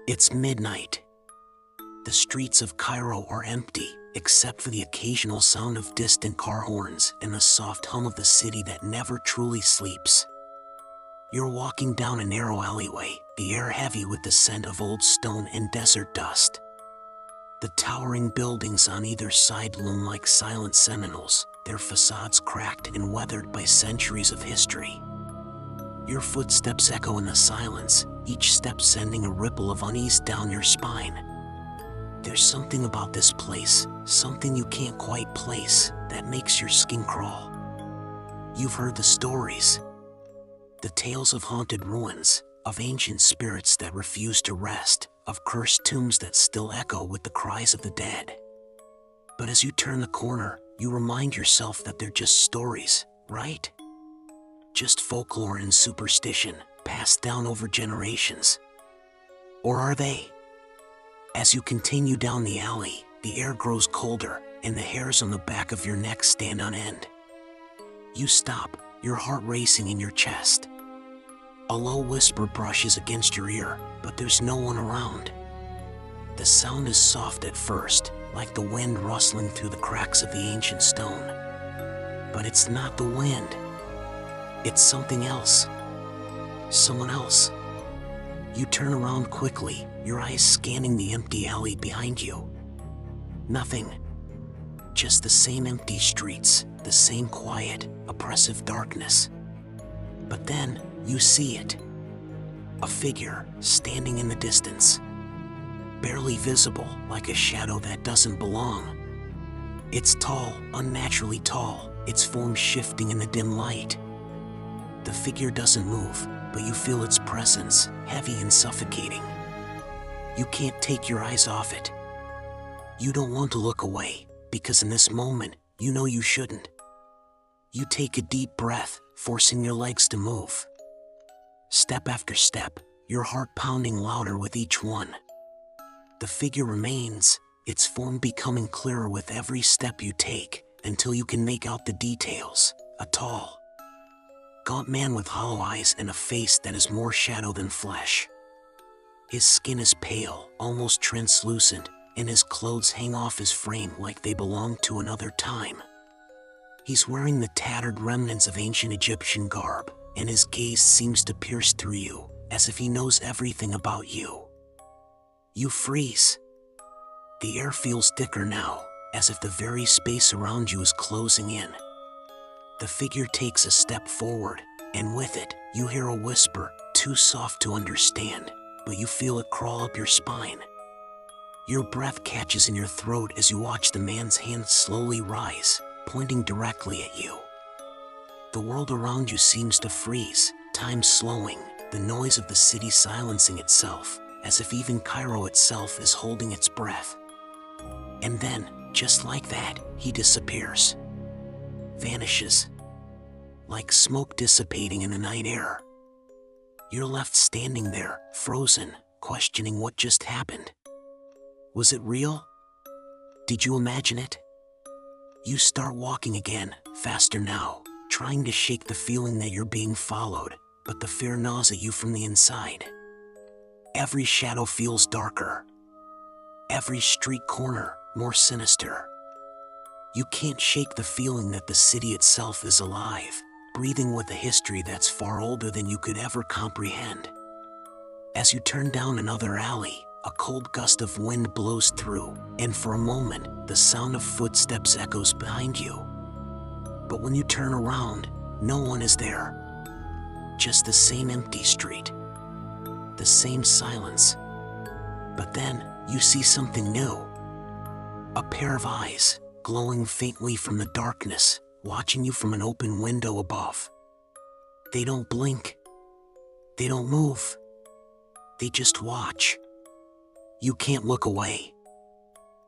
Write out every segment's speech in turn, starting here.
It's midnight. The streets of Cairo are empty, except for the occasional sound of distant car horns and the soft hum of the city that never truly sleeps. You're walking down a narrow alleyway, the air heavy with the scent of old stone and desert dust. The towering buildings on either side loom like silent sentinels, their facades cracked and weathered by centuries of history. Your footsteps echo in the silence, each step sending a ripple of unease down your spine. There's something about this place, something you can't quite place, that makes your skin crawl. You've heard the stories. The tales of haunted ruins, of ancient spirits that refuse to rest, of cursed tombs that still echo with the cries of the dead. But as you turn the corner, you remind yourself that they're just stories, right? Just folklore and superstition, passed down over generations. Or are they? As you continue down the alley, the air grows colder, and the hairs on the back of your neck stand on end. You stop, your heart racing in your chest. A low whisper brushes against your ear, but there's no one around. The sound is soft at first, like the wind rustling through the cracks of the ancient stone. But it's not the wind. It's something else. Someone else. You turn around quickly, your eyes scanning the empty alley behind you. Nothing. Just the same empty streets, the same quiet, oppressive darkness. But then, you see it. A figure, standing in the distance. Barely visible, like a shadow that doesn't belong. It's tall, unnaturally tall, its form shifting in the dim light. The figure doesn't move, but you feel its presence, heavy and suffocating. You can't take your eyes off it. You don't want to look away, because in this moment, you know you shouldn't. You take a deep breath, forcing your legs to move. Step after step, your heart pounding louder with each one. The figure remains, its form becoming clearer with every step you take, until you can make out the details. A tall, gaunt man with hollow eyes and a face that is more shadow than flesh. His skin is pale, almost translucent, and his clothes hang off his frame like they belong to another time. He's wearing the tattered remnants of ancient Egyptian garb, and his gaze seems to pierce through you, as if he knows everything about you. You freeze. The air feels thicker now, as if the very space around you is closing in. The figure takes a step forward, and with it, you hear a whisper, too soft to understand, but you feel it crawl up your spine. Your breath catches in your throat as you watch the man's hand slowly rise, pointing directly at you. The world around you seems to freeze, time slowing, the noise of the city silencing itself, as if even Cairo itself is holding its breath. And then, just like that, he disappears. Vanishes. Like smoke dissipating in the night air. You're left standing there, frozen, questioning what just happened. Was it real? Did you imagine it? You start walking again, faster now, trying to shake the feeling that you're being followed, but the fear gnaws at you from the inside. Every shadow feels darker. Every street corner more sinister. You can't shake the feeling that the city itself is alive, breathing with a history that's far older than you could ever comprehend. As you turn down another alley, a cold gust of wind blows through, and for a moment, the sound of footsteps echoes behind you. But when you turn around, no one is there. Just the same empty street. The same silence. But then, you see something new. A pair of eyes, glowing faintly from the darkness, watching you from an open window above. They don't blink. They don't move. They just watch. You can't look away.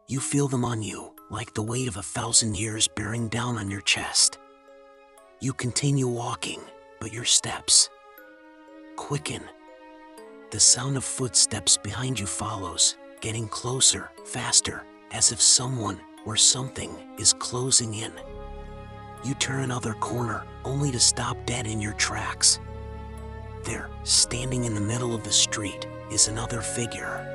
You feel them on you, like the weight of 1,000 years bearing down on your chest. You continue walking, but your steps quicken. The sound of footsteps behind you follows, getting closer, faster, as if someone or something is closing in. You turn another corner, only to stop dead in your tracks. There, standing in the middle of the street, is another figure.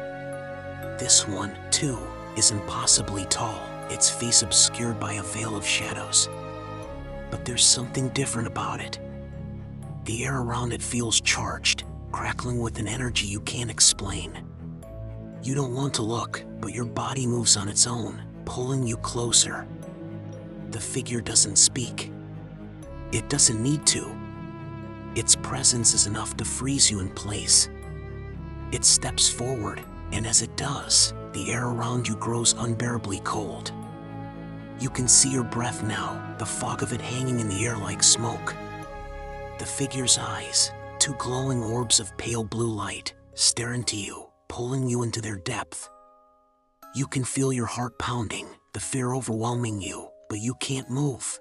This one, too, is impossibly tall, its face obscured by a veil of shadows. But there's something different about it. The air around it feels charged, crackling with an energy you can't explain. You don't want to look, but your body moves on its own, pulling you closer. The figure doesn't speak. It doesn't need to. Its presence is enough to freeze you in place. It steps forward, and as it does, the air around you grows unbearably cold. You can see your breath now, the fog of it hanging in the air like smoke. The figure's eyes, two glowing orbs of pale blue light, stare into you, pulling you into their depth. You can feel your heart pounding, the fear overwhelming you, but you can't move.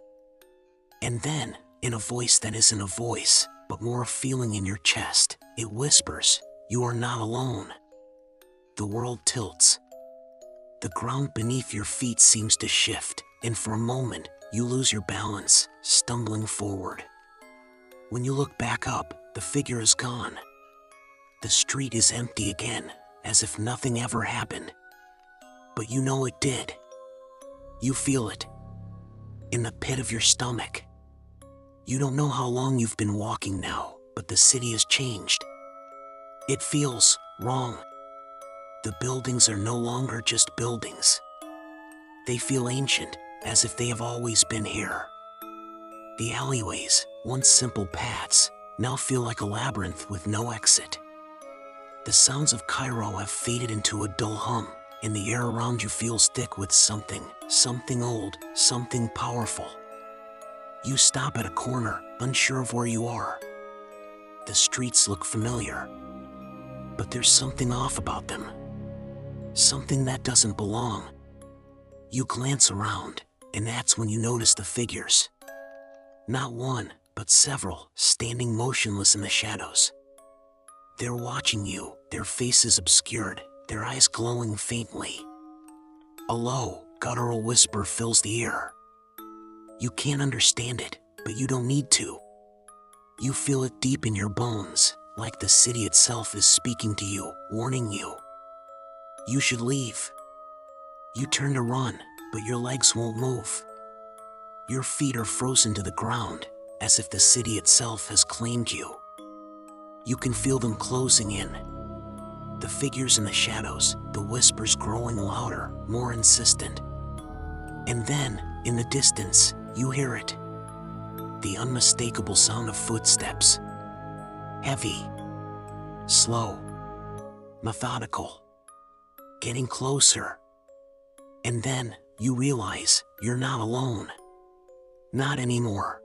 And then, in a voice that isn't a voice, but more a feeling in your chest, it whispers, "You are not alone." The world tilts. The ground beneath your feet seems to shift, and for a moment, you lose your balance, stumbling forward. When you look back up, the figure is gone. The street is empty again, as if nothing ever happened. But you know it did. You feel it. In the pit of your stomach. You don't know how long you've been walking now, but the city has changed. It feels wrong. The buildings are no longer just buildings. They feel ancient, as if they have always been here. The alleyways, once simple paths, now feel like a labyrinth with no exit. The sounds of Cairo have faded into a dull hum, and the air around you feels thick with something old, something powerful. You stop at a corner, unsure of where you are. The streets look familiar, but there's something off about them. Something that doesn't belong. You glance around, and that's when you notice the figures. Not one, but several, standing motionless in the shadows. They're watching you, their faces obscured, their eyes glowing faintly. A low, guttural whisper fills the air. You can't understand it, but you don't need to. You feel it deep in your bones, like the city itself is speaking to you, warning you. You should leave. You turn to run, but your legs won't move. Your feet are frozen to the ground, as if the city itself has claimed you. You can feel them closing in. The figures in the shadows, the whispers growing louder, more insistent. And then, in the distance, you hear it. The unmistakable sound of footsteps. Heavy. Slow. Methodical. Getting closer. And then, you realize, you're not alone. Not anymore.